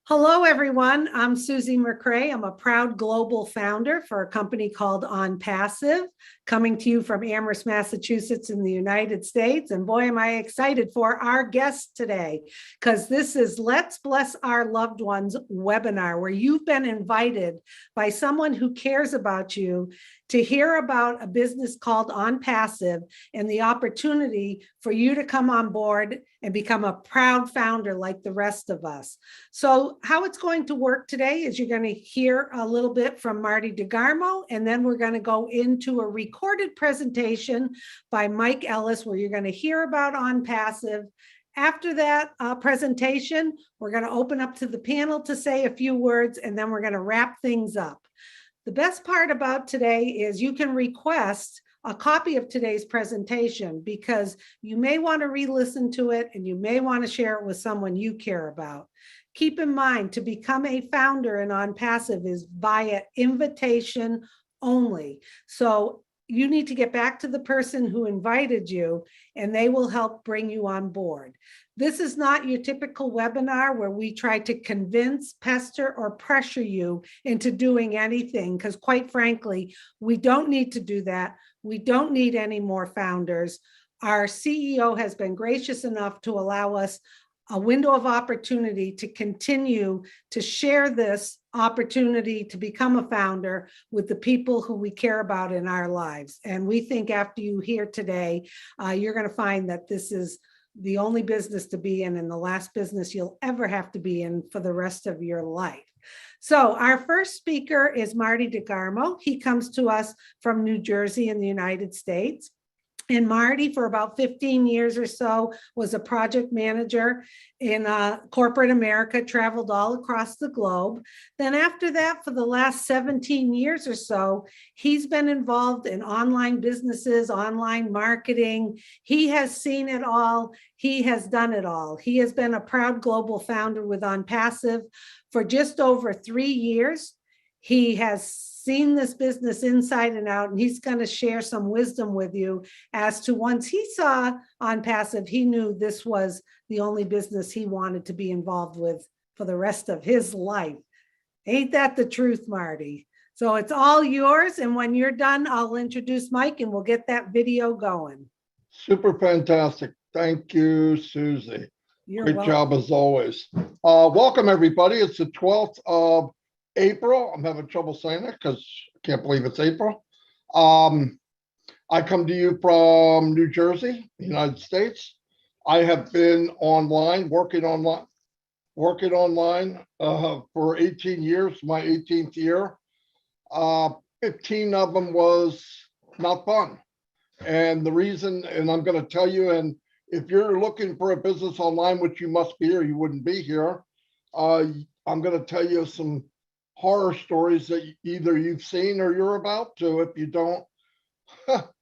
Hello, everyone. I'm Susie McCrae. I'm a proud global founder for a company called OnPassive, coming to you from Amherst, Massachusetts in the United States. And boy, am I excited for our guest today, because this is Let's Bless Our Loved Ones webinar, where you've been invited by someone who cares about you to hear about a business called OnPassive and the opportunity for you to come on board and become a proud founder like the rest of us. So how it's going to work today is you're going to hear a little bit from Marty DeGarmo, and then we're going to go into a recorded presentation by Mike Ellis, where you're going to hear about OnPassive. After that presentation, we're going to open up to the panel to say a few words, and then we're going to wrap things up. The best part about today is you can request a copy of today's presentation because you may want to re-listen to it and you may want to share it with someone you care about. Keep in mind, to become a founder in OnPassive is via invitation only. So you need to get back to the person who invited you and they will help bring you on board. This is not your typical webinar where we try to convince, pester, or pressure you into doing anything, because quite frankly, we don't need to do that. We don't need any more founders. Our CEO has been gracious enough to allow us a window of opportunity to continue to share this opportunity to become a founder with the people who we care about in our lives. And we think after you hear today, you're going to find that this is the only business to be in and the last business you'll ever have to be in for the rest of your life. So our first speaker is Marty DeGarmo. He comes to us from New Jersey in the United States. And Marty, for about 15 years or so, was a project manager in corporate America, traveled all across the globe. Then after that, for the last 17 years or so, he's been involved in online businesses, online marketing. He has seen it all. He has done it all. He has been a proud global founder with OnPassive for just over 3 years. He has seen this business inside and out, and he's going to share some wisdom with you as to once he saw OnPassive, he knew this was the only business he wanted to be involved with for the rest of his life. Ain't that the truth, Marty? So it's all yours, and when you're done, I'll introduce Mike and we'll get that video going. Super fantastic. Thank you, Susie. You're Great welcome. job as always. Welcome, everybody. It's the 12th of April. I'm having trouble saying it because I can't believe it's April. I come to you from New Jersey, United States. I have been working online for 18 years, my 18th year. 15 of them was not fun. And the reason, and I'm going to tell you, and if you're looking for a business online, which you must be or you wouldn't be here, I'm going to tell you some horror stories that either you've seen or you're about to, if you don't,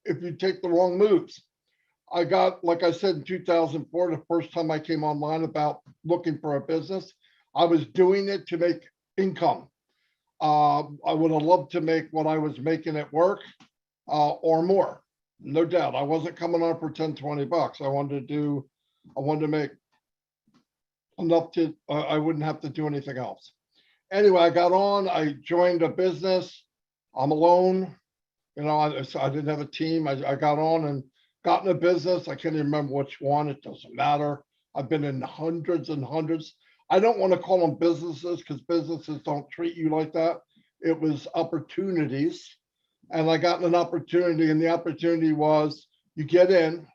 if you take the wrong moves. I got, like I said, in 2004, the first time I came online about looking for a business, I was doing it to make income. I would have loved to make what I was making at work or more, no doubt. I wasn't coming on for 10, 20 bucks. I wanted to make enough to, I wouldn't have to do anything else. Anyway, I got on, I joined a business. I'm alone. You know, I didn't have a team. I got on and got in a business. I can't even remember which one. It doesn't matter. I've been in hundreds and hundreds. I don't want to call them businesses because businesses don't treat you like that. It was opportunities. And I got an opportunity, and the opportunity was you get in.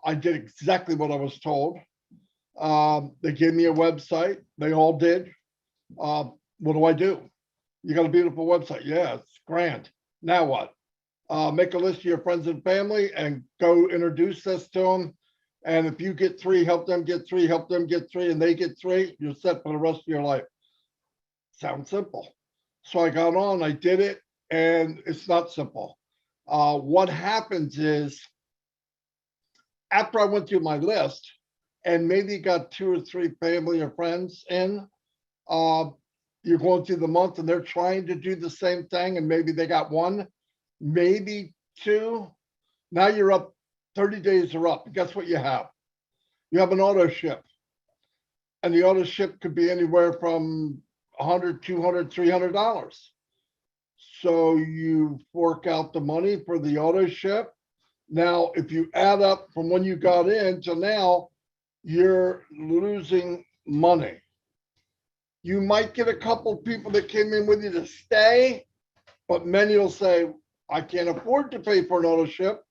I did exactly what I was told. They gave me a website. They all did. What do? You got a beautiful website. Yeah, it's grand. Now what? Make a list of your friends and family and go introduce this to them. And if you get 3, help them get 3, help them get 3, and they get 3, you're set for the rest of your life. Sounds simple. So I got on, I did it, and it's not simple. What happens is after I went through my list and maybe got 2 or 3 family or friends in, you're going through the month and they're trying to do the same thing, and maybe they got 1, maybe 2. Now you're up, 30 days are up. Guess what you have? You have an auto ship. and the ownership could be anywhere from $100, $200, $300. So you fork out the money for the ownership. Now, if you add up from when you got in to now, you're losing money. You might get a couple people that came in with you to stay, but many will say, I can't afford to pay for an ownership.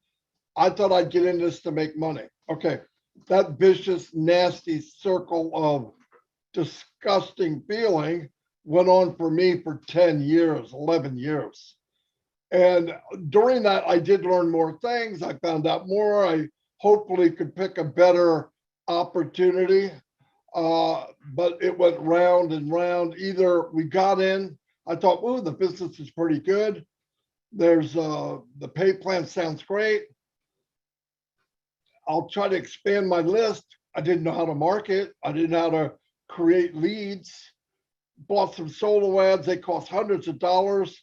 I thought I'd get in this to make money. Okay, that vicious, nasty circle of disgusting feeling went on for me for 10 years, 11 years. And during that, I did learn more things. I found out more. I hopefully could pick a better opportunity. But it went round and round. Either we got in, I thought, oh, the business is pretty good. There's the pay plan sounds great. I'll try to expand my list. I didn't know how to market. I didn't know how to create leads. Bought some solo ads. They cost hundreds of dollars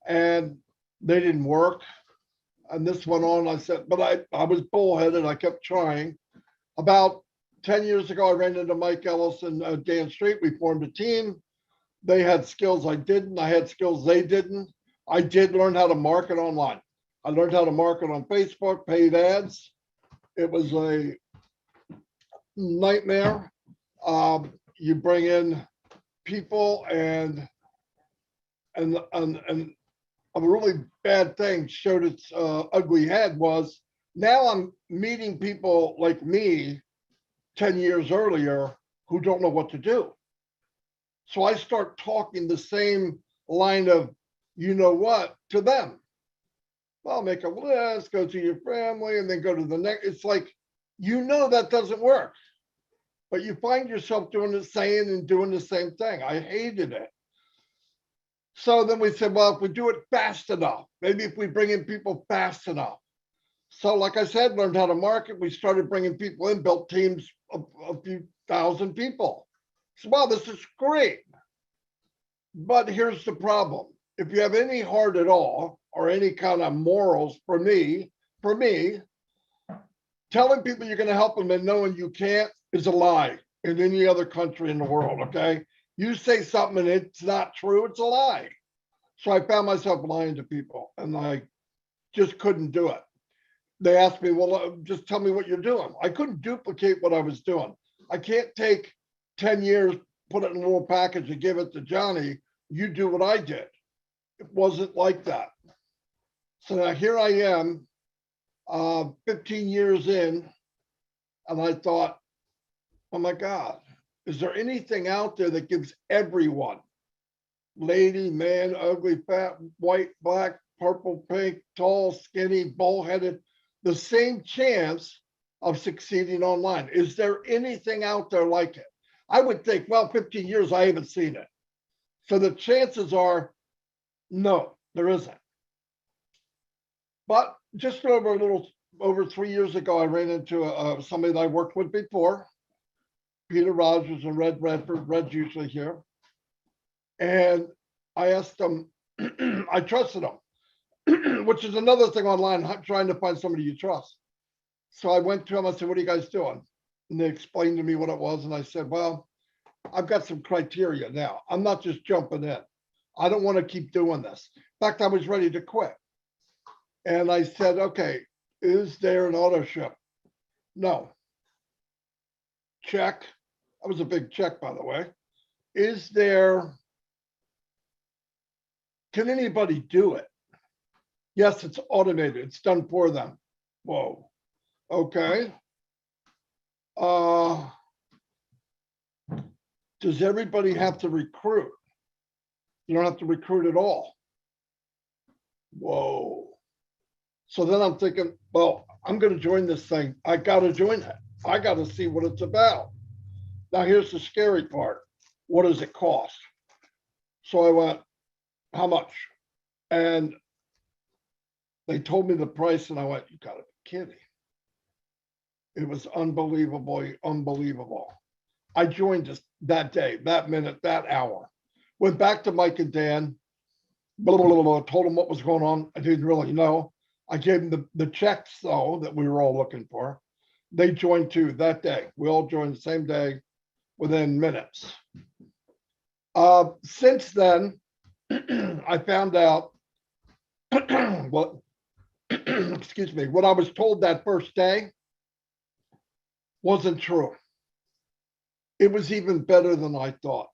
and they didn't work. And this went on. I said, but I was bullheaded. I kept trying. About 10 years ago, I ran into Mike Ellis and Dan Street. We formed a team. They had skills I didn't. I had skills they didn't. I did learn how to market online. I learned how to market on Facebook, paid ads. It was a nightmare. You bring in people and a really bad thing showed its ugly head was now I'm meeting people like me 10 years earlier who don't know what to do. So I start talking the same line of, you know what, to them. Well, make a list, go to your family, and then go to the next. It's like, you know, that doesn't work, but you find yourself doing the same and doing the same thing. I hated it. So then we said, well, if we do it fast enough, maybe if we bring in people fast enough. So like I said, learned how to market. We started bringing people in, built teams of a few thousand people. So, well, this is great. But here's the problem. If you have any heart at all, or any kind of morals for me, telling people you're going to help them and knowing you can't is a lie in any other country in the world, okay? You say something and it's not true, it's a lie. So I found myself lying to people and I just couldn't do it. They asked me, well, just tell me what you're doing. I couldn't duplicate what I was doing. I can't take 10 years, put it in a little package and give it to Johnny. You do what I did. It wasn't like that. So now here I am, 15 years in, and I thought, oh my God, is there anything out there that gives everyone, lady, man, ugly, fat, white, black, purple, pink, tall, skinny, bullheaded, the same chance of succeeding online? Is there anything out there like it? I would think, well, 15 years, I haven't seen it. So the chances are, no, there isn't. But just over 3 years ago, I ran into somebody that I worked with before, Peter Rogers and Red Redford. Red's usually here. And I asked him, I trusted him, which is another thing online, trying to find somebody you trust. So I went to him, I said, what are you guys doing? And they explained to me what it was. And I said, well, I've got some criteria now. I'm not just jumping in. I don't want to keep doing this. In fact, I was ready to quit. And I said, okay, is there an auto ship? No. Check. That was a big check, by the way. Is there, can anybody do it? Yes, it's automated. It's done for them. Whoa. Okay. Does everybody have to recruit? You don't have to recruit at all. Whoa. So then I'm thinking, well, I'm going to join this thing. I got to join it. I got to see what it's about. Now, here's the scary part. What does it cost? So I went, how much? And they told me the price and I went, you got to be kidding. It was unbelievably unbelievable. I joined just that day, that minute, that hour. Went back to Mike and Dan, told them what was going on. I didn't really know. I gave them the checks, though, that we were all looking for. They joined too that day. We all joined the same day. within minutes. Since then, I found out what, excuse me, what I was told that first day wasn't true. It was even better than I thought.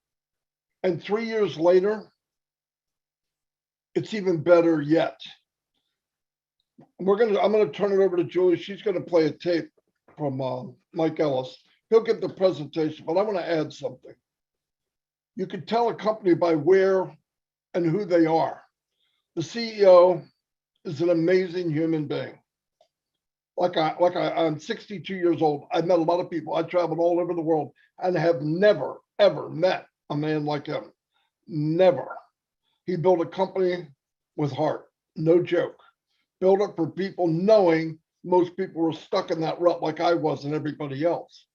And 3 years later, it's even better yet. I'm gonna turn it over to Julie. She's gonna play a tape from Mike Ellis. He'll give the presentation, but I want to add something. You can tell a company by where and who they are. The CEO is an amazing human being. I'm 62 years old. I've met a lot of people. I traveled all over the world and have never, ever met a man like him. Never. He built a company with heart. No joke. Built it for people knowing most people were stuck in that rut like I was and everybody else.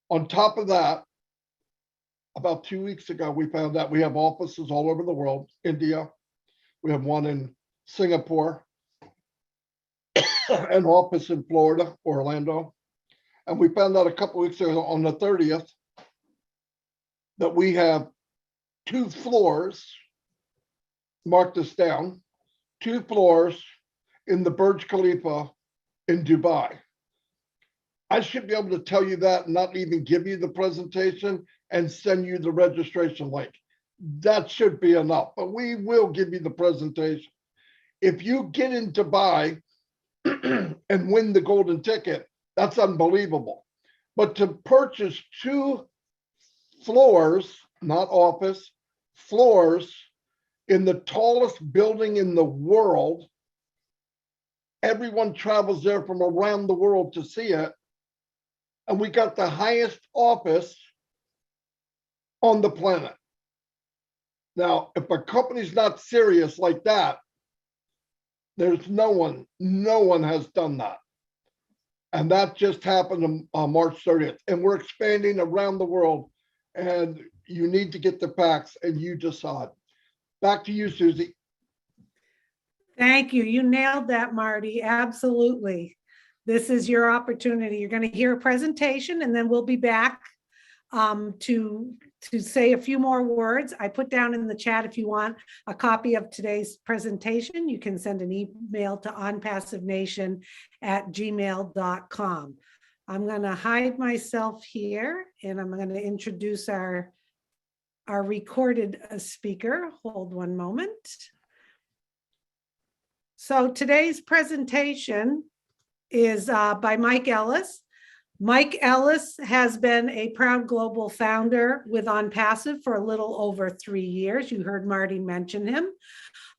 On top of that, about 2 weeks ago, we found out we have offices all over the world. India, we have one in Singapore, an office in Florida, Orlando. And we found out a couple weeks ago on the 30th that we have 2 floors, mark this down, 2 floors in the Burj Khalifa in Dubai. I should be able to tell you that and not even give you the presentation and send you the registration link. That should be enough, but we will give you the presentation. If you get in Dubai and win the golden ticket, that's unbelievable. But to purchase 2 floors, not office, floors in the tallest building in the world, everyone travels there from around the world to see it. And we got the highest office on the planet. Now, if a company's not serious like that, there's no one has done that. And that just happened on March 30th. And we're expanding around the world. And you need to get the facts and you decide. Back to you, Susie. Thank you. You nailed that, Marty. Absolutely. This is your opportunity. You're going to hear a presentation and then we'll be back to say a few more words. I put down in the chat, if you want a copy of today's presentation, you can send an email to onpassivenation@gmail.com. I'm going to hide myself here and I'm going to introduce our recorded speaker. Hold one moment. So today's presentation is by Mike Ellis. Mike Ellis has been a proud global founder with OnPassive for a little over 3 years. You heard Marty mention him.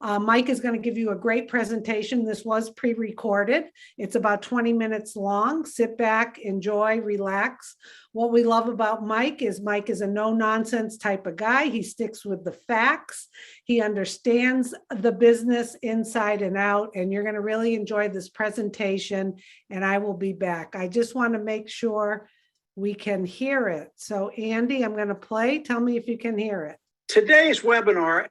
Mike is going to give you a great presentation. This was pre-recorded. It's about 20 minutes long. Sit back, enjoy, relax. What we love about Mike is a no-nonsense type of guy. He sticks with the facts. He understands the business inside and out, and you're going to really enjoy this presentation, and I will be back. I just want to make sure we can hear it. So Andy, I'm going to play. Tell me if you can hear it. Today's webinar.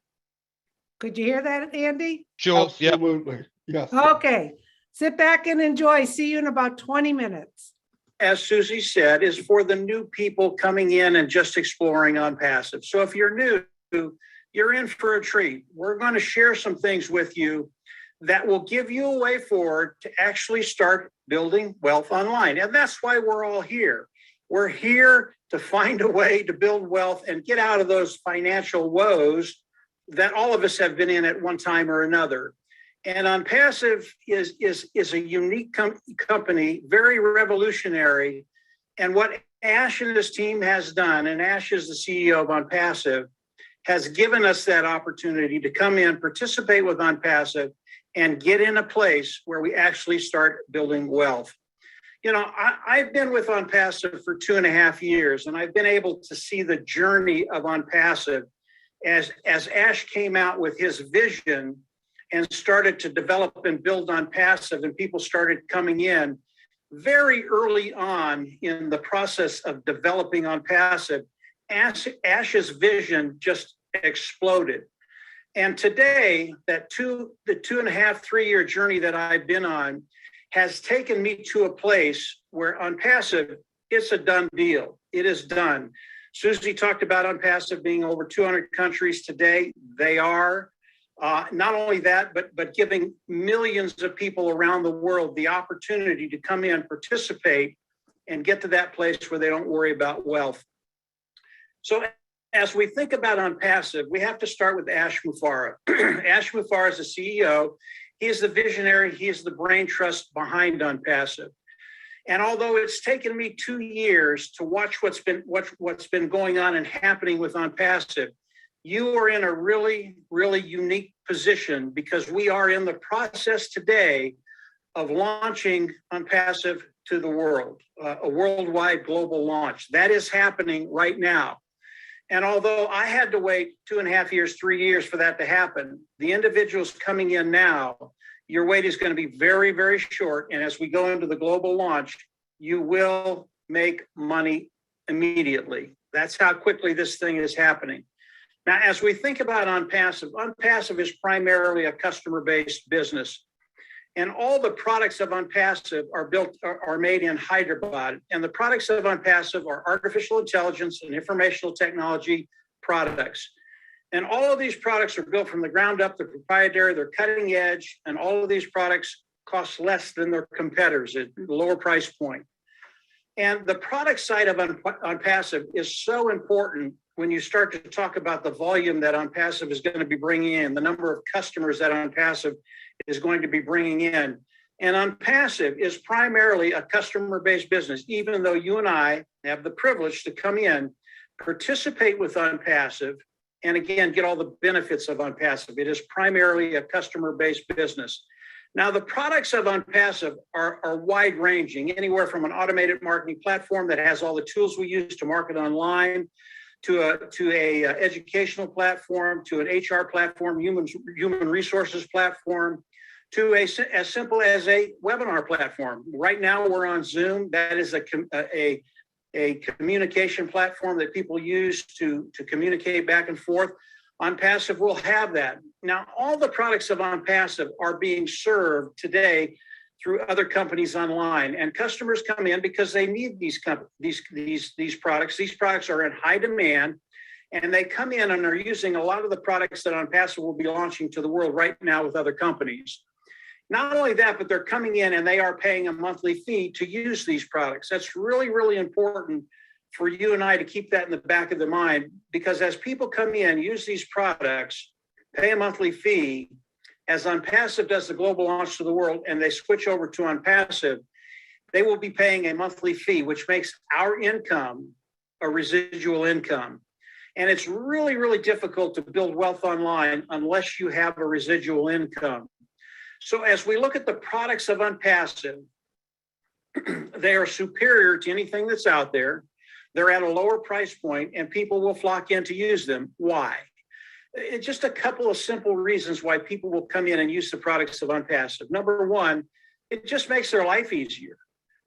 Could you hear that, Andy? Sure. Yeah. Absolutely. Yes. Okay. Sit back and enjoy. See you in about 20 minutes. As Susie said, is for the new people coming in and just exploring OnPassive. So if you're new, you're in for a treat. We're going to share some things with you that will give you a way forward to actually start building wealth online. And that's why we're all here. We're here to find a way to build wealth and get out of those financial woes that all of us have been in at one time or another. And OnPassive is a unique company, very revolutionary. And what Ash and his team has done, and Ash is the CEO of OnPassive, has given us that opportunity to come in, participate with OnPassive, and get in a place where we actually start building wealth. You know, I've been with OnPassive for 2.5 years, and I've been able to see the journey of OnPassive as Ash came out with his vision and started to develop and build OnPassive, and people started coming in very early on in the process of developing OnPassive. Ash's vision just exploded. And today, the 2.5, 3-year journey that I've been on has taken me to a place where OnPassive it's a done deal. It is done. Susie talked about ONPASSIVE being over 200 countries today. They are. Not only that, but giving millions of people around the world the opportunity to come in, participate, and get to that place where they don't worry about wealth. So as we think about ONPASSIVE, we have to start with Ash Mufareh. Ash Mufareh is the CEO. He is the visionary. He is the brain trust behind ONPASSIVE. And although it's taken me 2 years to watch what's been going on and happening with ONPASSIVE, you are in a really, really unique position because we are in the process today of launching ONPASSIVE to the world, a worldwide global launch. That is happening right now. And although I had to wait 2.5 years, 3 years for that to happen, the individuals coming in now, your wait is going to be very, very short. And as we go into the global launch, you will make money immediately. That's how quickly this thing is happening. Now, as we think about ONPASSIVE, ONPASSIVE is primarily a customer-based business. And all the products of ONPASSIVE are made in Hyderabad. And the products of ONPASSIVE are artificial intelligence and informational technology products. And all of these products are built from the ground up. They're proprietary, they're cutting edge, and all of these products cost less than their competitors at a lower price point. And the product side of ONPASSIVE is so important when you start to talk about the volume that ONPASSIVE is going to be bringing in, the number of customers that ONPASSIVE is going to be bringing in. And ONPASSIVE is primarily a customer-based business, even though you and I have the privilege to come in, participate with ONPASSIVE, and again, get all the benefits of ONPASSIVE. It is primarily a customer-based business. Now, the products of ONPASSIVE are wide-ranging, anywhere from an automated marketing platform that has all the tools we use to market online, to a educational platform, to an HR platform, human resources platform, to as simple as a webinar platform. Right now, we're on Zoom. That is a communication platform that people use to communicate back and forth. ONPASSIVE will have that. Now, all the products of ONPASSIVE are being served today through other companies online, and customers come in because they need these products. These products are in high demand, and they come in and are using a lot of the products that ONPASSIVE will be launching to the world right now with other companies. Not only that, but they're coming in and they are paying a monthly fee to use these products. That's really, really important for you and I to keep that in the back of the mind, because as people come in, use these products, pay a monthly fee, as ONPASSIVE does the global launch to the world and they switch over to ONPASSIVE, they will be paying a monthly fee, which makes our income a residual income. And it's really, really difficult to build wealth online unless you have a residual income. So as we look at the products of ONPASSIVE, they are superior to anything that's out there. They're at a lower price point and people will flock in to use them. Why? It's just a couple of simple reasons why people will come in and use the products of ONPASSIVE. Number one, it just makes their life easier.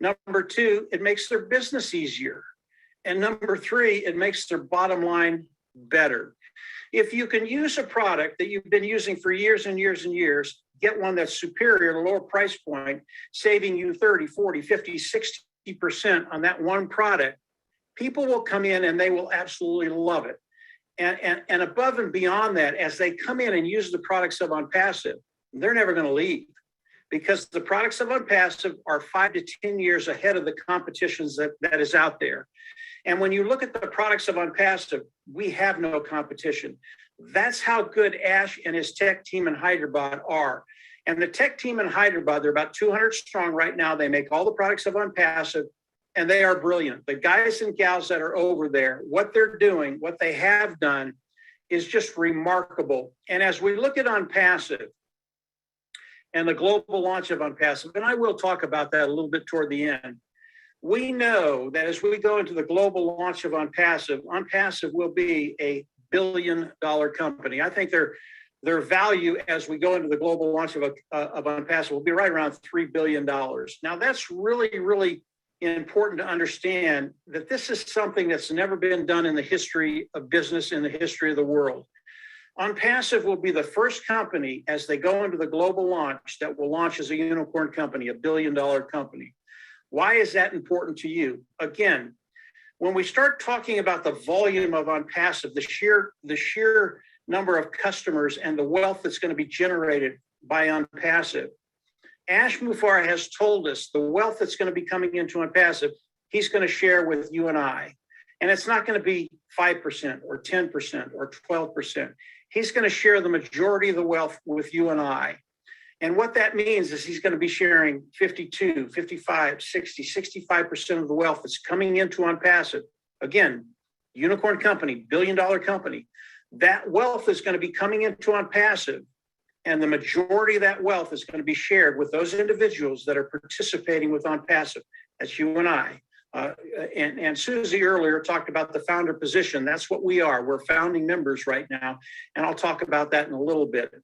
Number two, it makes their business easier. And number three, it makes their bottom line better. If you can use a product that you've been using for years and years and years, get one that's superior at a lower price point, saving you 30, 40, 50, 60% on that one product, people will come in and they will absolutely love it. And above and beyond that, as they come in and use the products of ONPASSIVE, they're never going to leave, because the products of ONPASSIVE are 5 to 10 years ahead of the competitions that is out there. And when you look at the products of ONPASSIVE, we have no competition. That's how good Ash and his tech team in Hyderabad are. And the tech team in Hyderabad, they're about 200 strong right now. They make all the products of ONPASSIVE, and they are brilliant. The guys and gals that are over there, what they're doing, what they have done is just remarkable. And as we look at ONPASSIVE and the global launch of ONPASSIVE, and I will talk about that a little bit toward the end, we know that as we go into the global launch of ONPASSIVE, ONPASSIVE will be a billion-dollar company. I think their value as we go into the global launch of ONPASSIVE will be right around $3 billion. Now, that's really, really important to understand that this is something that's never been done in the history of business, in the history of the world. ONPASSIVE will be the first company as they go into the global launch that will launch as a unicorn company, a billion-dollar company. Why is that important to you? Again, when we start talking about the volume of OnPassive, the sheer number of customers and the wealth that's going to be generated by OnPassive, Ash Mufareh has told us the wealth that's going to be coming into OnPassive, he's going to share with you and I. And it's not going to be 5% or 10% or 12%. He's going to share the majority of the wealth with you and I. And what that means is he's going to be sharing 52, 55, 60, 65% of the wealth that's coming into OnPassive. Again, unicorn company, billion-dollar company. That wealth is going to be coming into OnPassive, and the majority of that wealth is going to be shared with those individuals that are participating with OnPassive. That's you and I. And Susie earlier talked about the founder position. That's what we are. We're founding members right now, and I'll talk about that in a little bit.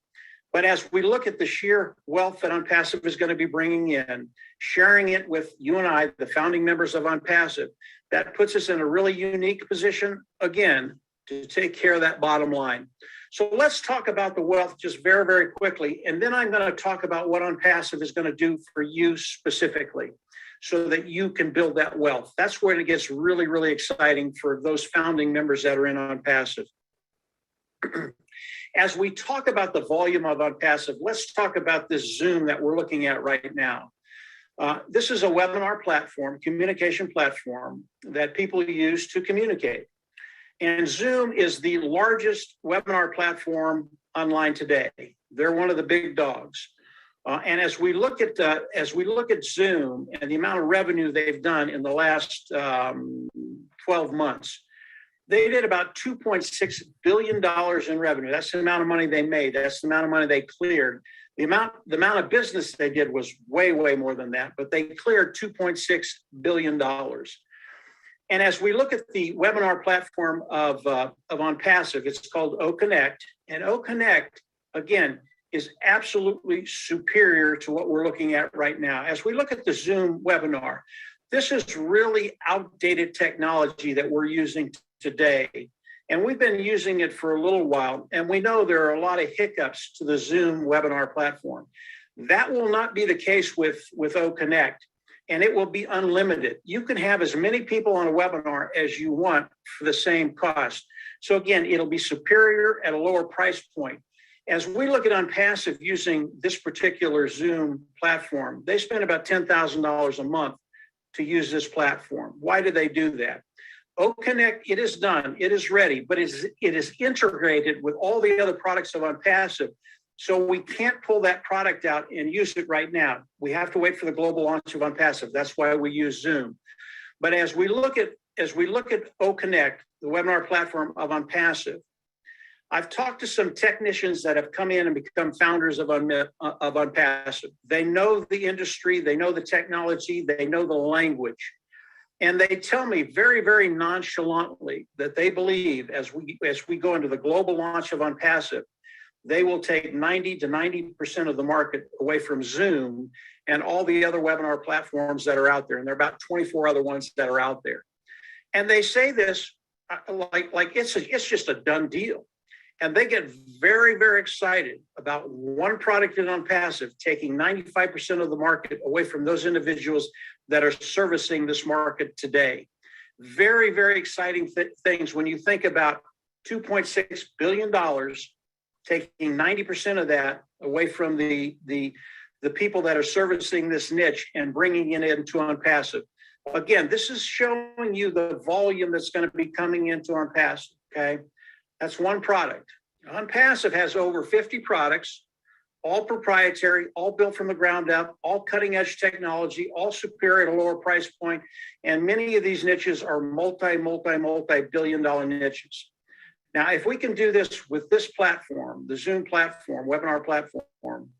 But as we look at the sheer wealth that OnPassive is going to be bringing in, sharing it with you and I, the founding members of OnPassive, that puts us in a really unique position, again, to take care of that bottom line. So let's talk about the wealth just very, very quickly. And then I'm going to talk about what OnPassive is going to do for you specifically so that you can build that wealth. That's where it gets really, really exciting for those founding members that are in OnPassive. As we talk about the volume of OnPassive, let's talk about this Zoom that we're looking at right now. This is a webinar platform, communication platform that people use to communicate. And Zoom is the largest webinar platform online today. They're one of the big dogs. And as we look at Zoom and the amount of revenue they've done in the last 12 months, they did about $2.6 billion in revenue. That's the amount of money they made. That's the amount of money they cleared. The amount of business they did was way, way more than that, but they cleared $2.6 billion. And as we look at the webinar platform of OnPassive, it's called OConnect. And OConnect, again, is absolutely superior to what we're looking at right now. As we look at the Zoom webinar, this is really outdated technology that we're using today. And we've been using it for a little while, and we know there are a lot of hiccups to the Zoom webinar platform. That will not be the case with OConnect, and it will be unlimited. You can have as many people on a webinar as you want for the same cost. So again, it'll be superior at a lower price point. As we look at OnPassive using this particular Zoom platform, they spend about $10,000 a month to use this platform. Why do they do that? OConnect, it is done, it is ready, but it is integrated with all the other products of OnPassive. So we can't pull that product out and use it right now. We have to wait for the global launch of OnPassive. That's why we use Zoom. But as we look at OConnect, the webinar platform of OnPassive, I've talked to some technicians that have come in and become founders of OnPassive. They know the industry, they know the technology, they know the language. And they tell me very, very nonchalantly that they believe as we go into the global launch of OnPassive, they will take 90 to 90% of the market away from Zoom and all the other webinar platforms that are out there. And there are about 24 other ones that are out there. And they say this like it's just a done deal. And they get very, very excited about one product in OnPassive taking 95% of the market away from those individuals that are servicing this market today. Very, very exciting things when you think about $2.6 billion, taking 90% of that away from the people that are servicing this niche and bringing it into OnPassive. Again, this is showing you the volume that's going to be coming into OnPassive, okay? That's one product. OnPassive has over 50 products, all proprietary, all built from the ground up, all cutting edge technology, all superior at a lower price point. And many of these niches are multi-billion dollar niches. Now, if we can do this with this platform, the Zoom platform, webinar platform,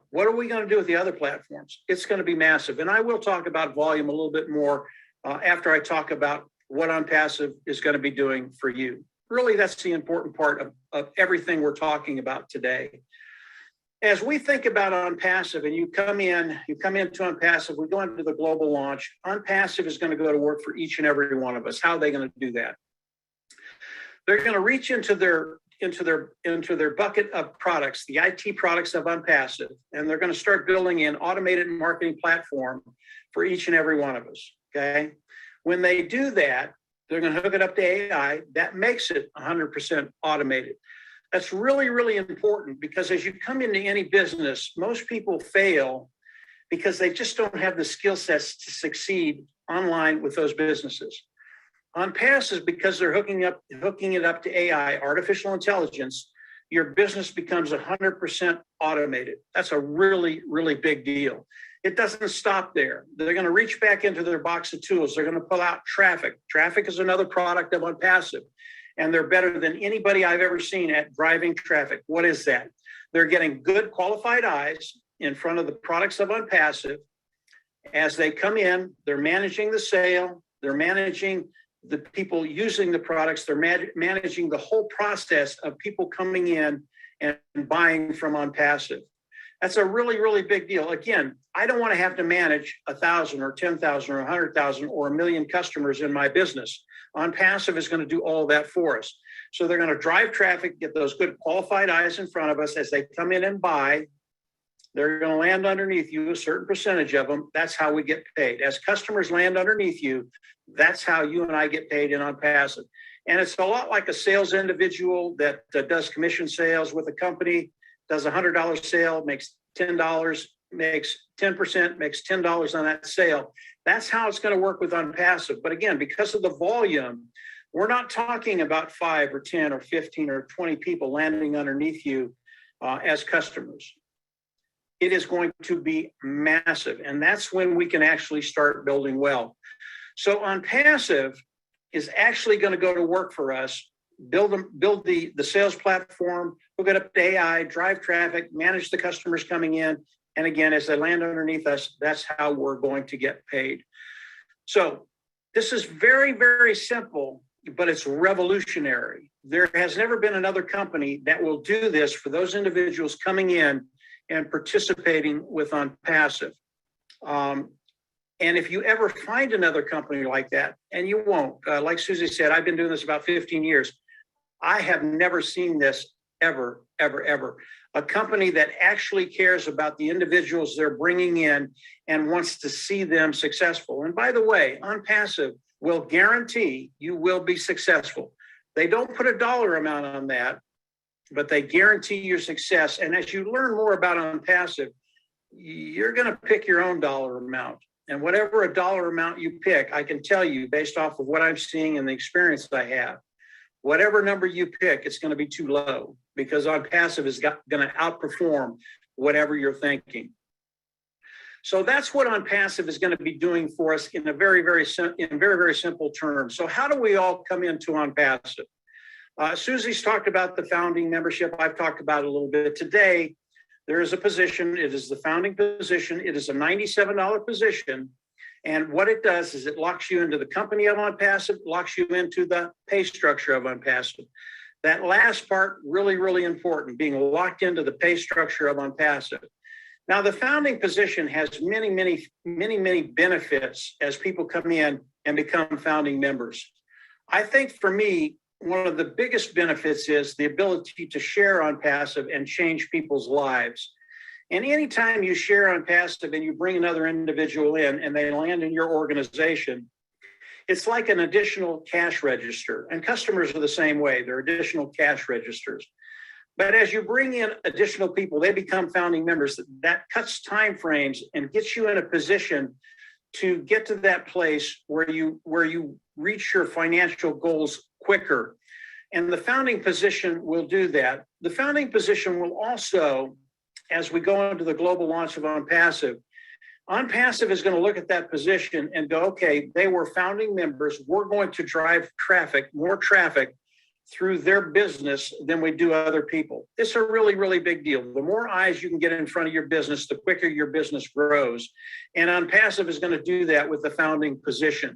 what are we going to do with the other platforms? It's going to be massive. And I will talk about volume a little bit more after I talk about what OnPassive is going to be doing for you. Really, that's the important part of everything we're talking about today. As we think about OnPassive and you come into OnPassive, we go into the global launch. OnPassive is going to go to work for each and every one of us. How are they going to do that? They're going to reach into their into their bucket of products, the IT products of ONPASSIVE, and they're going to start building an automated marketing platform for each and every one of us. Okay. When they do that, they're going to hook it up to AI. That makes it 100% automated. That's really, really important, because as you come into any business, most people fail because they just don't have the skill sets to succeed online with those businesses. ONPASSIVE, because they're hooking it up to AI, artificial intelligence, your business becomes 100% automated. That's a really, really big deal. It doesn't stop there. They're going to reach back into their box of tools. They're going to pull out traffic. Traffic is another product of ONPASSIVE, and they're better than anybody I've ever seen at driving traffic. What is that? They're getting good qualified eyes in front of the products of ONPASSIVE. As they come in, they're managing the sale. They're managing the people using the products. They're managing the whole process of people coming in and buying from ONPASSIVE. That's a really, really big deal. Again, I don't want to have to manage 1,000 or 10,000 or 100,000 or 1 million customers in my business. ONPASSIVE is going to do all that for us. So they're going to drive traffic, get those good qualified eyes in front of us as they come in and buy. They're going to land underneath you, a certain percentage of them. That's how we get paid. As customers land underneath you, that's how you and I get paid in ONPASSIVE. And it's a lot like a sales individual that does commission sales with a company, does a $100 sale, makes $10, makes 10%, makes $10 on that sale. That's how it's going to work with ONPASSIVE. But again, because of the volume, we're not talking about 5 or 10 or 15 or 20 people landing underneath you as customers. It is going to be massive. And that's when we can actually start building wealth. So ONPASSIVE is actually going to go to work for us, build the sales platform, hook it up to AI, drive traffic, manage the customers coming in. And again, as they land underneath us, that's how we're going to get paid. So this is very, very simple, but it's revolutionary. There has never been another company that will do this for those individuals coming in and participating with ONPASSIVE. And if you ever find another company like that, and you won't, like Susie said, I've been doing this about 15 years. I have never seen this ever, ever, ever. A company that actually cares about the individuals they're bringing in and wants to see them successful. And by the way, ONPASSIVE will guarantee you will be successful. They don't put a dollar amount on that, but they guarantee your success. And as you learn more about ONPASSIVE, you're going to pick your own dollar amount. And whatever a dollar amount you pick, I can tell you based off of what I'm seeing and the experience I have, whatever number you pick, it's going to be too low, because ONPASSIVE is going to outperform whatever you're thinking. So that's what ONPASSIVE is going to be doing for us in very, very simple terms. So how do we all come into ONPASSIVE? Susie's talked about the founding membership. I've talked about it a little bit. Today, there is a position. It is the founding position. It is a $97 position. And what it does is it locks you into the company of ONPASSIVE, locks you into the pay structure of ONPASSIVE. That last part, really, really important, being locked into the pay structure of ONPASSIVE. Now, the founding position has many, many, many, many benefits as people come in and become founding members. I think for me, one of the biggest benefits is the ability to share ONPASSIVE and change people's lives. And anytime you share ONPASSIVE and you bring another individual in and they land in your organization, it's like an additional cash register. And customers are the same way. They're additional cash registers. But as you bring in additional people, they become founding members. That cuts time frames and gets you in a position to get to that place where you reach your financial goals quicker. And the founding position will do that. The founding position will also, as we go into the global launch of ONPASSIVE, ONPASSIVE is going to look at that position and go, okay, they were founding members. We're going to drive traffic, more traffic through their business than we do other people. It's a really, really big deal. The more eyes you can get in front of your business, the quicker your business grows. And ONPASSIVE is going to do that with the founding position.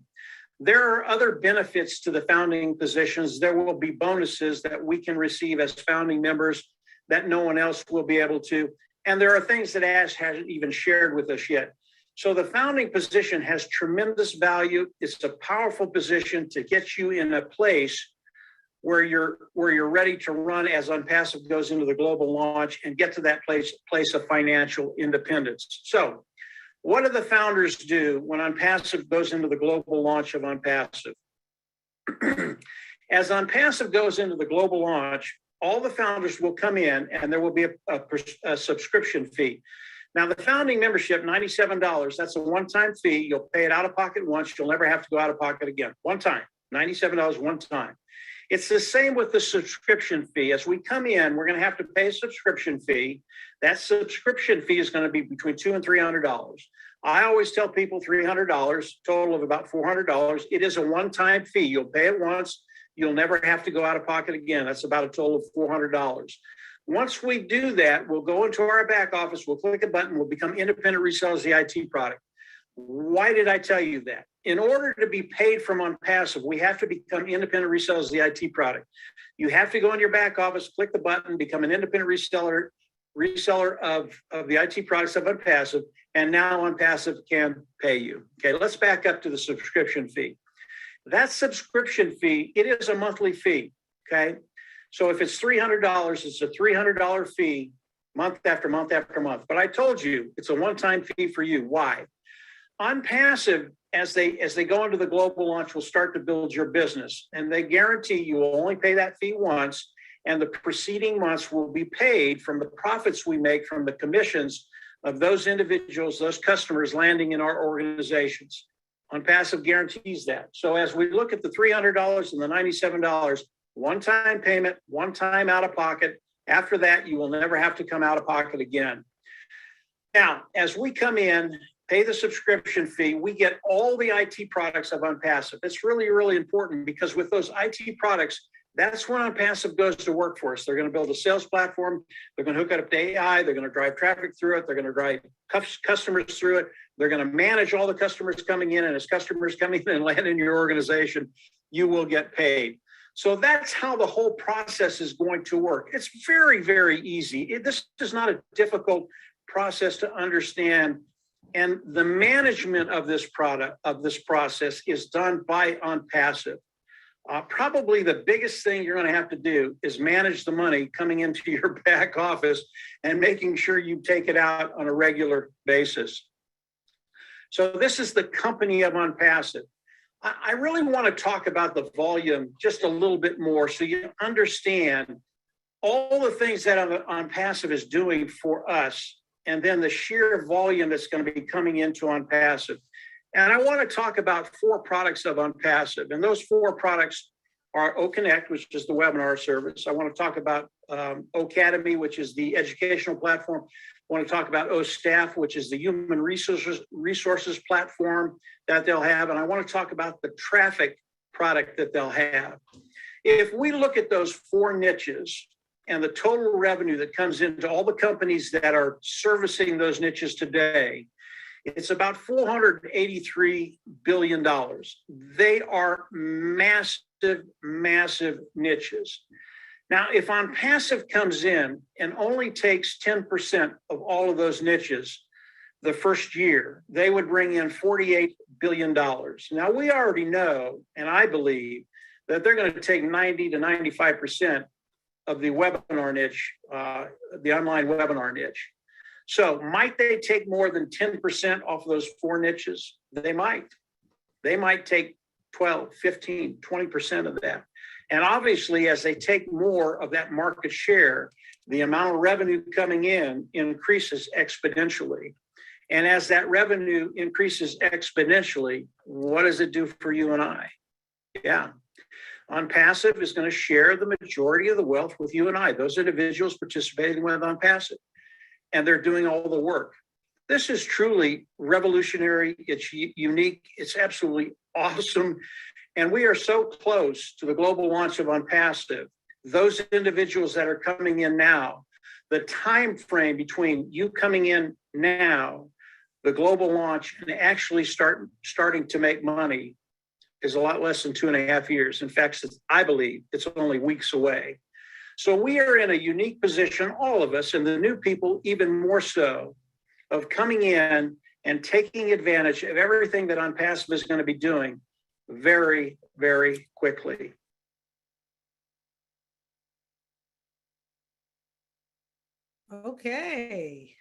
There are other benefits to the founding positions. There will be bonuses that we can receive as founding members that no one else will be able to. And there are things that Ash hasn't even shared with us yet. So the founding position has tremendous value. It's a powerful position to get you in a place where you're ready to run as OnPassive goes into the global launch and get to that place of financial independence. So what do the founders do when OnPassive goes into the global launch of OnPassive? As OnPassive goes into the global launch, all the founders will come in and there will be a subscription fee. Now, the founding membership, $97, that's a one-time fee. You'll pay it out of pocket once. You'll never have to go out of pocket again. One time, $97 one time. It's the same with the subscription fee. As we come in, we're going to have to pay a subscription fee. That subscription fee is going to be between $200 and $300. I always tell people $300, total of about $400. It is a one-time fee. You'll pay it once. You'll never have to go out of pocket again. That's about a total of $400. Once we do that, we'll go into our back office, we'll click a button, we'll become independent resellers of the IT product. Why did I tell you that? In order to be paid from OnPassive, we have to become independent resellers of the IT product. You have to go in your back office, click the button, become an independent reseller of the IT products of OnPassive, and now OnPassive can pay you. Okay, let's back up to the subscription fee. That subscription fee, it is a monthly fee, okay? So if it's $300, it's a $300 fee month after month after month. But I told you, it's a one-time fee for you. Why? OnPassive, as they go into the global launch, will start to build your business. And they guarantee you will only pay that fee once, and the preceding months will be paid from the profits we make from the commissions of those individuals, those customers landing in our organizations. OnPassive guarantees that. So as we look at the $300 and the $97, one-time payment, one time out of pocket. After that, you will never have to come out of pocket again. Now, as we come in, pay the subscription fee, we get all the IT products of OnPassive. It's really, really important because with those IT products, that's when OnPassive goes to work for us. They're going to build a sales platform. They're going to hook it up to AI. They're going to drive traffic through it. They're going to drive customers through it. They're going to manage all the customers coming in. And as customers come in and land in your organization, you will get paid. So that's how the whole process is going to work. It's very, very easy. This is not a difficult process to understand. And the management of this process is done by OnPassive. Probably the biggest thing you're going to have to do is manage the money coming into your back office and making sure you take it out on a regular basis. So this is the company of OnPassive. I really want to talk about the volume just a little bit more so you understand all the things that OnPassive is doing for us, and then the sheer volume that's going to be coming into OnPassive. And I want to talk about 4 products of OnPassive, and those 4 products are OConnect, which is the webinar service. I want to talk about Ocademy, which is the educational platform. I want to talk about OStaff, which is the human resources platform that they'll have. And I want to talk about the traffic product that they'll have. If we look at those 4 niches and the total revenue that comes into all the companies that are servicing those niches today, it's about $483 billion. They are massive, massive niches. Now, if OnPassive comes in and only takes 10% of all of those niches the first year, they would bring in $48 billion. Now, we already know, and I believe, that they're going to take 90 to 95% of the webinar niche, the online webinar niche. So might they take more than 10% off those 4 niches? They might. They might take 12, 15, 20% of that. And obviously, as they take more of that market share, the amount of revenue coming in increases exponentially. And as that revenue increases exponentially, what does it do for you and I? Yeah. OnPassive is going to share the majority of the wealth with you and I, those individuals participating with OnPassive. And they're doing all the work. This is truly revolutionary. It's unique. It's absolutely awesome. And we are so close to the global launch of OnPassive. Those individuals that are coming in now, the time frame between you coming in now, the global launch, and actually starting to make money is a lot less than 2.5 years. In fact, I believe it's only weeks away. So we are in a unique position, all of us, and the new people even more so, of coming in and taking advantage of everything that OnPassive is going to be doing very, very quickly. Okay.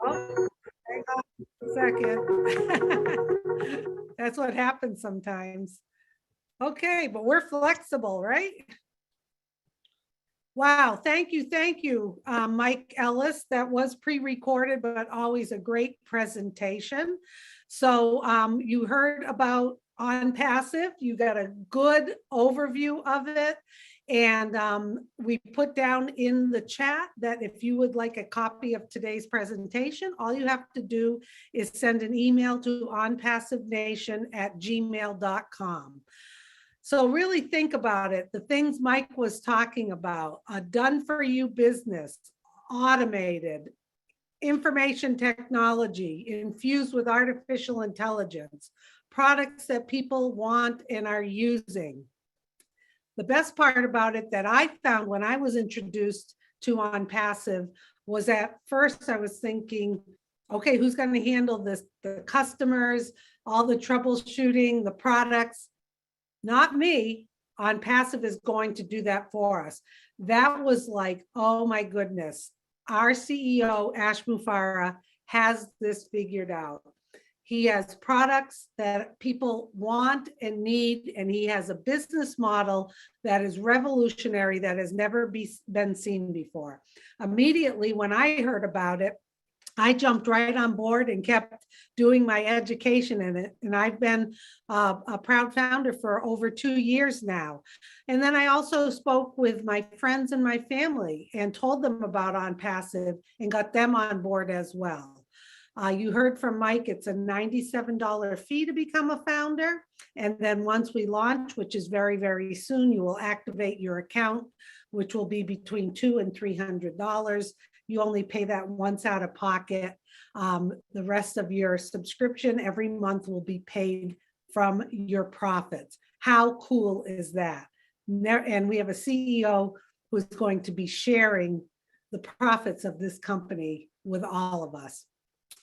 Oh, hang on a second. That's what happens sometimes. Okay, but we're flexible, right? Wow, thank you, Mike Ellis. That was pre-recorded, but always a great presentation. So you heard about OnPassive. You got a good overview of it. And we put down in the chat that if you would like a copy of today's presentation, all you have to do is send an email to onpassivenation@gmail.com. So really think about it. The things Mike was talking about, a done for you business, automated, information technology infused with artificial intelligence, products that people want and are using. The best part about it that I found when I was introduced to OnPassive was at first I was thinking, okay, who's going to handle this? The customers, all the troubleshooting, the products. Not me. OnPassive is going to do that for us. That was like, oh my goodness. Our CEO, Ash Mufarah, has this figured out. He has products that people want and need, and he has a business model that is revolutionary, that has never been seen before. Immediately, when I heard about it, I jumped right on board and kept doing my education in it. And I've been a proud founder for over 2 years now. And then I also spoke with my friends and my family and told them about OnPassive and got them on board as well. You heard from Mike, it's a $97 fee to become a founder. And then once we launch, which is very, very soon, you will activate your account, which will be between $200 and $300. You only pay that once out of pocket. The rest of your subscription every month will be paid from your profits. How cool is that? And we have a CEO who's going to be sharing the profits of this company with all of us.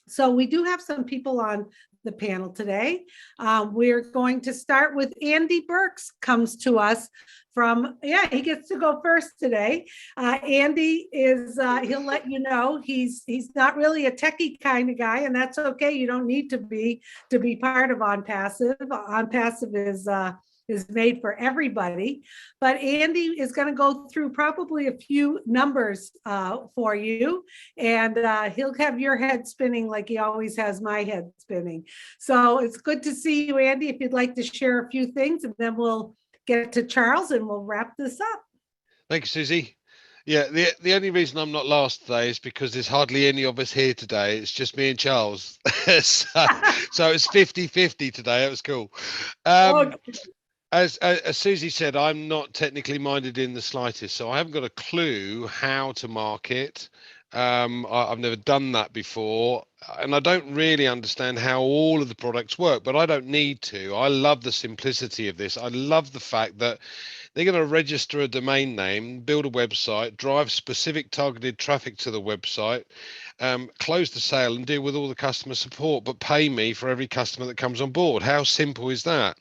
So we do have some people on the panel today. We're going to start with Andy Burks, comes to us from, he gets to go first today. Andy is, he'll let you know, he's not really a techie kind of guy, and that's okay. You don't need to be part of OnPassive. OnPassive is made for everybody. But Andy is going to go through probably a few numbers for you, and he'll have your head spinning like he always has my head spinning. So it's good to see you, Andy. If you'd like to share a few things, and then we'll get to Charles and we'll wrap this up. Thank you, Susie. Yeah, the only reason I'm not last today is because there's hardly any of us here today. It's just me and Charles. so it's 50-50 today. It was cool. Okay. As Susie said, I'm not technically minded in the slightest, so I haven't got a clue how to market. I've never done that before, and I don't really understand how all of the products work, but I don't need to. I love the simplicity of this. I love the fact that they're going to register a domain name, build a website, drive specific targeted traffic to the website, close the sale and deal with all the customer support, but pay me for every customer that comes on board. How simple is that?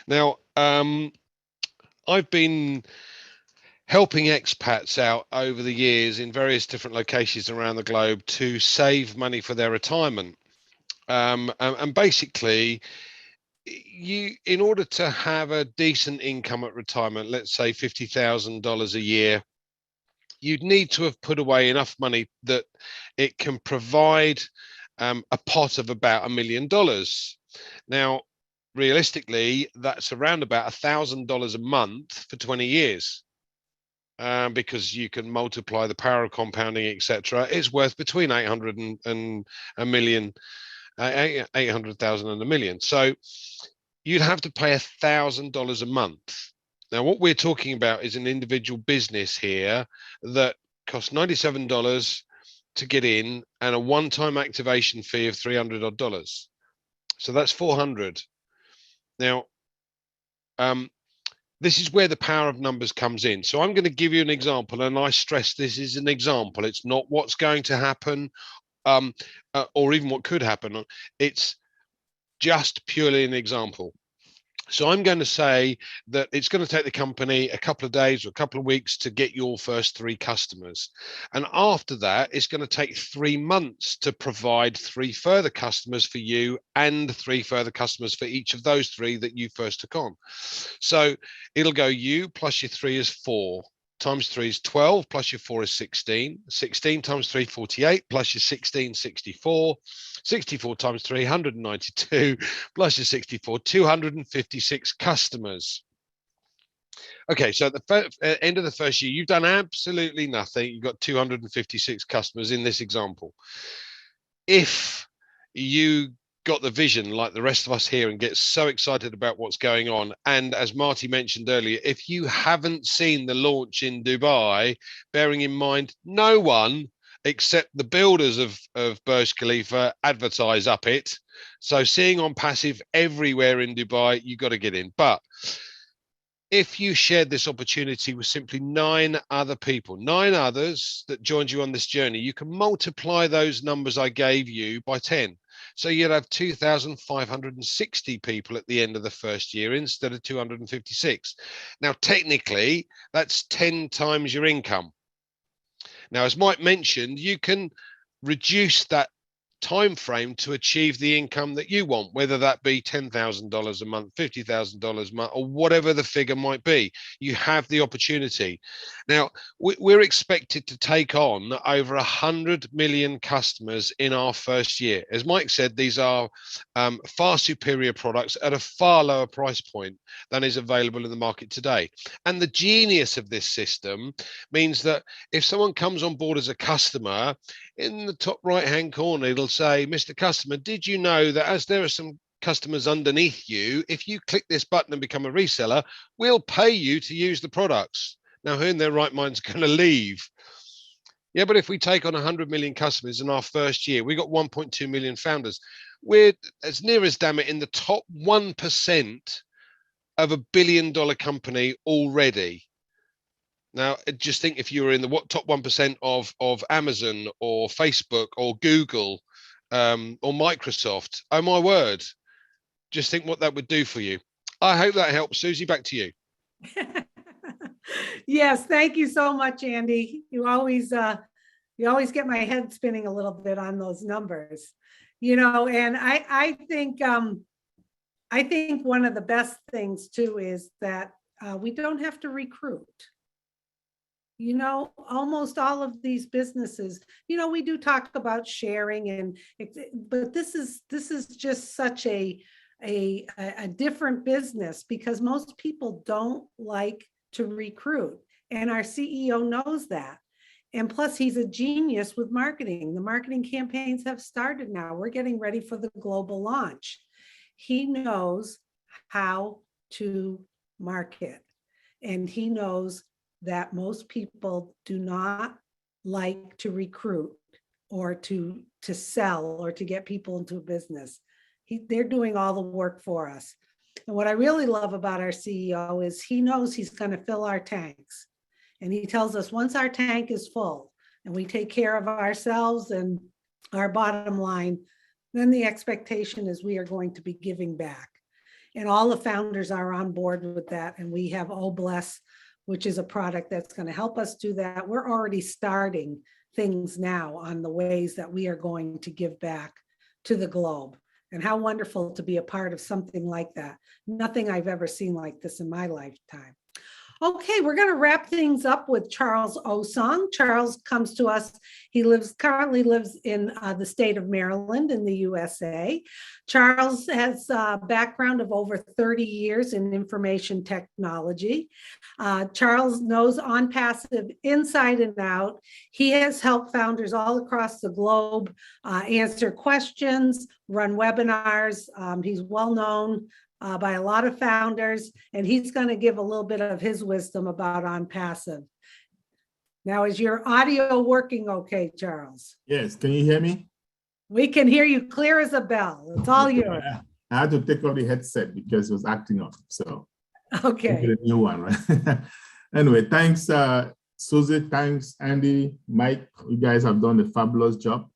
Now, I've been helping expats out over the years in various different locations around the globe to save money for their retirement. And basically, in order to have a decent income at retirement, let's say $50,000 a year, you'd need to have put away enough money that it can provide a pot of about $1 million. Now, realistically, that's around about $1,000 a month for 20 years. Because you can multiply the power of compounding, etc. It's worth between 800 and a million, 800,000 and $1 million. So you'd have to pay $1,000 a month. Now, what we're talking about is an individual business here that costs $97 to get in and a one-time activation fee of $300 odd. So that's 400. Now, this is where the power of numbers comes in. So I'm going to give you an example, and I stress this is an example. It's not what's going to happen, or even what could happen. It's just purely an example. So I'm going to say that it's going to take the company a couple of days or a couple of weeks to get your first 3 customers. And after that, it's going to take 3 months to provide 3 further customers for you and 3 further customers for each of those 3 that you first took on. So it'll go you plus your 3 is 4. Times 3 is 12, plus your 4 is 16. 16 times 3, 48, plus your 16, 64. 64 times 3, 192, plus your 64, 256 customers. Okay, so at the end of the first year, you've done absolutely nothing. You've got 256 customers in this example. If you got the vision like the rest of us here and get so excited about what's going on, and as Marty mentioned earlier, if you haven't seen the launch in Dubai, bearing in mind no one except the builders of Burj Khalifa advertise up it, so seeing OnPassive everywhere in Dubai, you got to get in. But if you shared this opportunity with simply 9 other people, 9 others that joined you on this journey, you can multiply those numbers I gave you by 10. So you'd have 2,560 people at the end of the first year instead of 256. Now, technically, that's 10 times your income. Now, as Mike mentioned, you can reduce that time frame to achieve the income that you want, whether that be $10,000 a month, $50,000 a month, or whatever the figure might be. You have the opportunity. Now, we're expected to take on over 100 million customers in our first year. As Mike said, these are far superior products at a far lower price point than is available in the market today. And the genius of this system means that if someone comes on board as a customer, in the top right-hand corner, it'll say, Mr. Customer, did you know that as there are some customers underneath you, if you click this button and become a reseller, we'll pay you to use the products. Now, who in their right mind is going to leave? Yeah, but if we take on 100 million customers in our first year, we got 1.2 million founders. We're, as near as damn it, in the top 1% of $1 billion company already. Now, just think if you were in the top 1% of Amazon or Facebook or Google or Microsoft, oh my word, just think what that would do for you. I hope that helps. Susie, back to you. Yes, thank you so much, Andy. You always get my head spinning a little bit on those numbers, and I think one of the best things too is that we don't have to recruit. Almost all of these businesses, we do talk about sharing, but this is just such a different business because most people don't like to recruit, and our CEO knows that. And plus, he's a genius with marketing. The marketing campaigns have started now. We're getting ready for the global launch. He knows how to market, and he knows that most people do not like to recruit or to sell or to get people into a business. They're doing all the work for us. And what I really love about our CEO is he knows he's going to fill our tanks. And he tells us once our tank is full and we take care of ourselves and our bottom line, then the expectation is we are going to be giving back. And all the founders are on board with that. And we have Bless, which is a product that's going to help us do that. We're already starting things now on the ways that we are going to give back to the globe. And how wonderful to be a part of something like that. Nothing I've ever seen like this in my lifetime. Okay, we're going to wrap things up with Charles Osong. Charles comes to us. He currently lives in the state of Maryland in the USA. Charles has a background of over 30 years in information technology. Charles knows OnPassive inside and out. He has helped founders all across the globe answer questions, run webinars. He's well known by a lot of founders, and he's going to give a little bit of his wisdom about OnPassive. Now, is your audio working okay, Charles? Yes, can you hear me? We can hear you clear as a bell. It's all yours. I had to take off the headset because it was acting up, so okay. get a new one, right? Anyway, thanks, Susie. Thanks, Andy, Mike. You guys have done a fabulous job.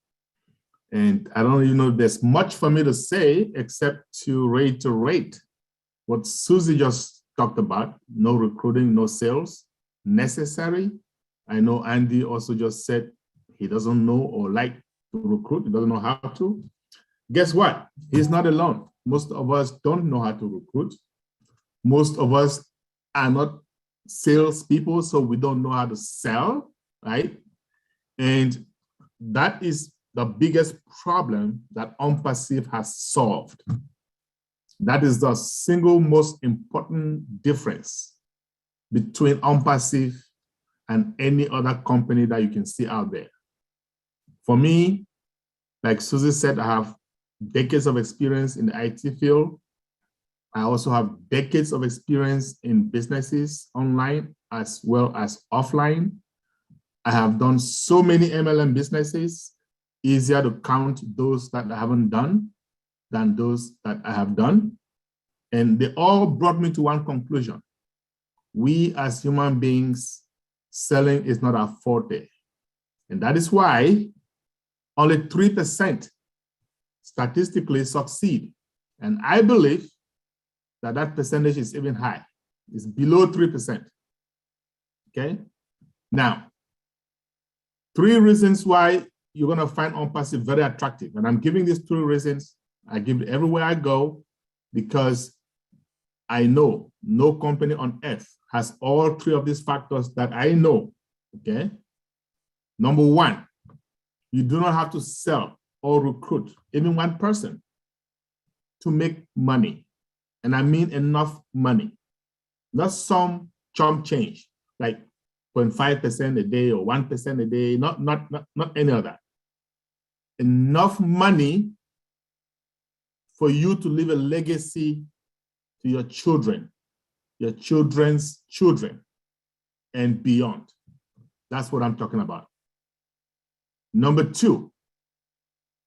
And I don't even know if there's much for me to say except to reiterate what Susie just talked about, no recruiting, no sales necessary. I know Andy also just said he doesn't know or like to recruit, he doesn't know how to. Guess what? He's not alone. Most of us don't know how to recruit. Most of us are not salespeople, so we don't know how to sell, right? And that is the biggest problem that ONPASSIVE has solved. That is the single most important difference between ONPASSIVE and any other company that you can see out there. For me, like Susie said, I have decades of experience in the IT field. I also have decades of experience in businesses online as well as offline. I have done so many MLM businesses, easier to count those that I haven't done than those that I have done. And they all brought me to one conclusion. We as human beings, selling is not our forte. And that is why only 3% statistically succeed. And I believe that that percentage is even high. It's below 3%. Okay? Now, 3 reasons why you're going to find ONPASSIVE very attractive. And I'm giving these 3 reasons. I give it everywhere I go because I know no company on earth has all 3 of these factors that I know. Okay? Number 1, you do not have to sell or recruit even one person to make money. And I mean enough money, not some chump change, like 0.5% a day or 1% a day, not any of that. Enough money for you to leave a legacy to your children, your children's children, and beyond. That's what I'm talking about. Number 2,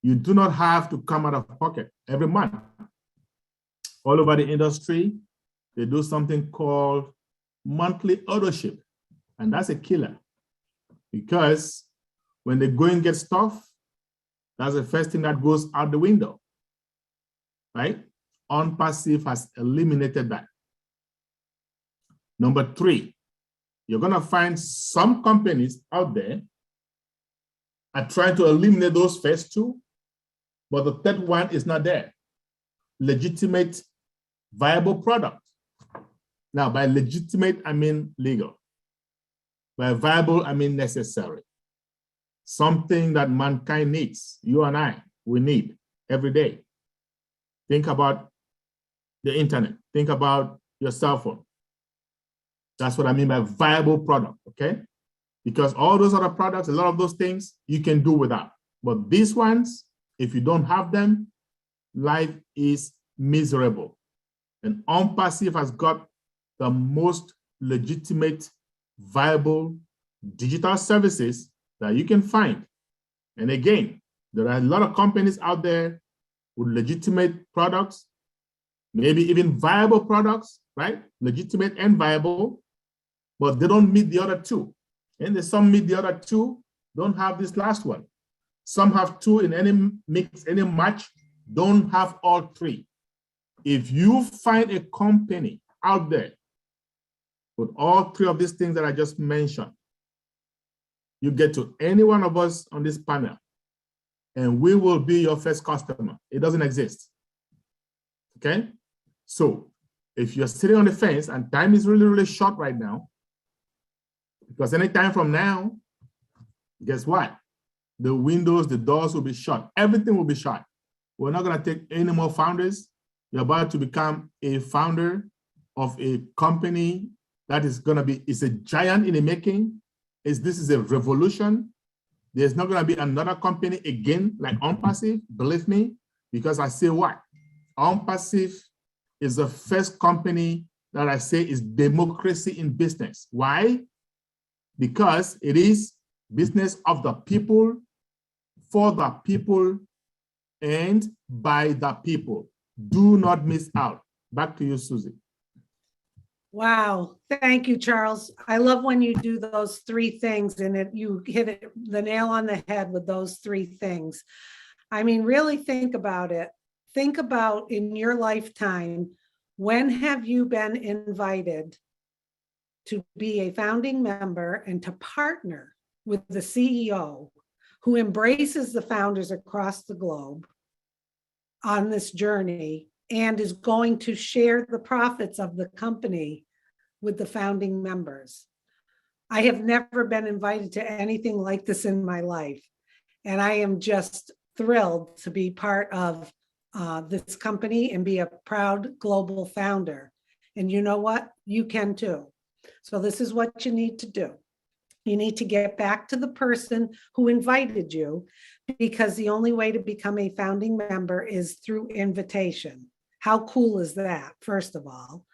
you do not have to come out of pocket every month. All over the industry, they do something called monthly ownership, and that's a killer because when they go and get stuff, that's the first thing that goes out the window, right? ONPASSIVE has eliminated that. Number 3, you're gonna find some companies out there are trying to eliminate those first 2, but the third one is not there. Legitimate, viable product. Now, by legitimate, I mean legal. By viable, I mean necessary. Something that mankind needs, you and I, we need every day. Think about the internet. Think about your cell phone. That's what I mean by viable product, okay? Because all those other products, a lot of those things, you can do without. But these ones, if you don't have them, life is miserable. And ONPASSIVE has got the most legitimate, viable digital services that you can find. And again, there are a lot of companies out there with legitimate products, maybe even viable products, right? Legitimate and viable, but they don't meet the other 2. And some meet the other 2, don't have this last one. Some have 2 in any mix, any match, don't have all 3. If you find a company out there with all 3 of these things that I just mentioned, you get to any one of us on this panel, and we will be your first customer. It doesn't exist. Okay? So if you're sitting on the fence and time is really, really short right now, because any time from now, guess what? The windows, the doors will be shut. Everything will be shut. We're not going to take any more founders. You're about to become a founder of a company that is going to be, it's a giant in the making. This is a revolution. There's not going to be another company again like ONPASSIVE, believe me, because I say what? ONPASSIVE is the first company that I say is democracy in business. Why? Because it is business of the people, for the people, and by the people. Do not miss out. Back to you, Susie. Wow. Thank you, Charles. I love when you do those 3 things and you hit the nail on the head with those 3 things. I mean, really think about it. Think about in your lifetime, When have you been invited to be a founding member and to partner with the CEO who embraces the founders across the globe on this journey and is going to share the profits of the company with the founding members? I have never been invited to anything like this in my life. And I am just thrilled to be part of this company and be a proud global founder. And you know what? You can too. So this is what you need to do. You need to get back to the person who invited you, because the only way to become a founding member is through invitation. How cool is that? First of all,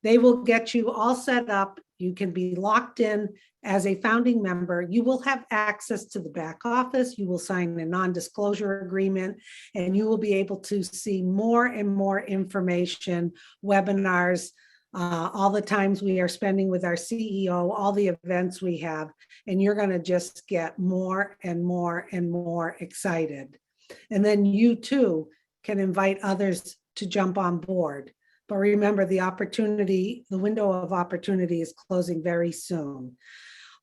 they will get you all set up. You can be locked in as a founding member. You will have access to the back office. You will sign a non-disclosure agreement, and you will be able to see more and more information, webinars, all the times we are spending with our CEO, all the events we have, and you're going to just get more and more and more excited. And then you too can invite others to jump on board. But remember, the window of opportunity is closing very soon.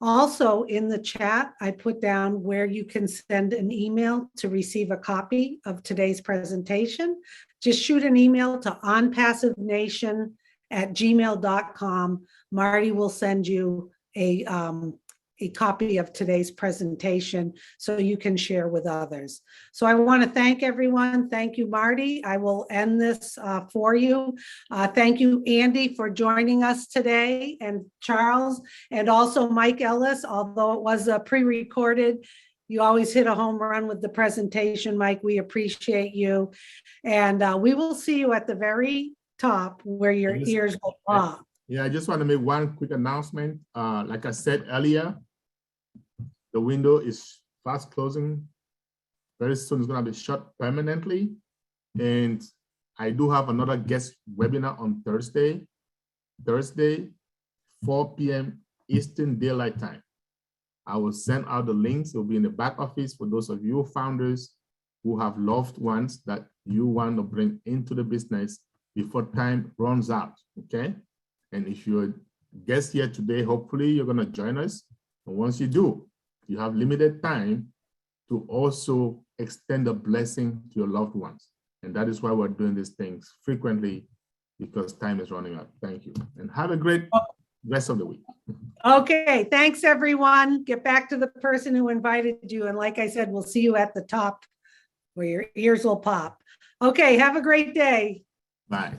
Also in the chat, I put down where you can send an email to receive a copy of today's presentation. Just shoot an email to onpassivenation@gmail.com. Marty will send you a copy of today's presentation so you can share with others. So I want to thank everyone. Thank you, Marty. I will end this for you. Thank you, Andy, for joining us today, and Charles, and also Mike Ellis, although it was pre-recorded. You always hit a home run with the presentation, Mike. We appreciate you. And we will see you at the very top where your ears will pop. Yeah, I just want to make one quick announcement. Like I said earlier, the window is fast closing. Very soon it's going to be shut permanently. And I do have another guest webinar on Thursday, 4 p.m. Eastern Daylight Time. I will send out the links. It will be in the back office for those of you founders who have loved ones that you want to bring into the business before time runs out, okay? And if you're a guest here today, hopefully you're going to join us. And once you do, you have limited time to also extend a blessing to your loved ones. And that is why we're doing these things frequently, because time is running out. Thank you. And have a great rest of the week. Okay, thanks everyone. Get back to the person who invited you. And like I said, we'll see you at the top where your ears will pop. Okay, have a great day. Bye.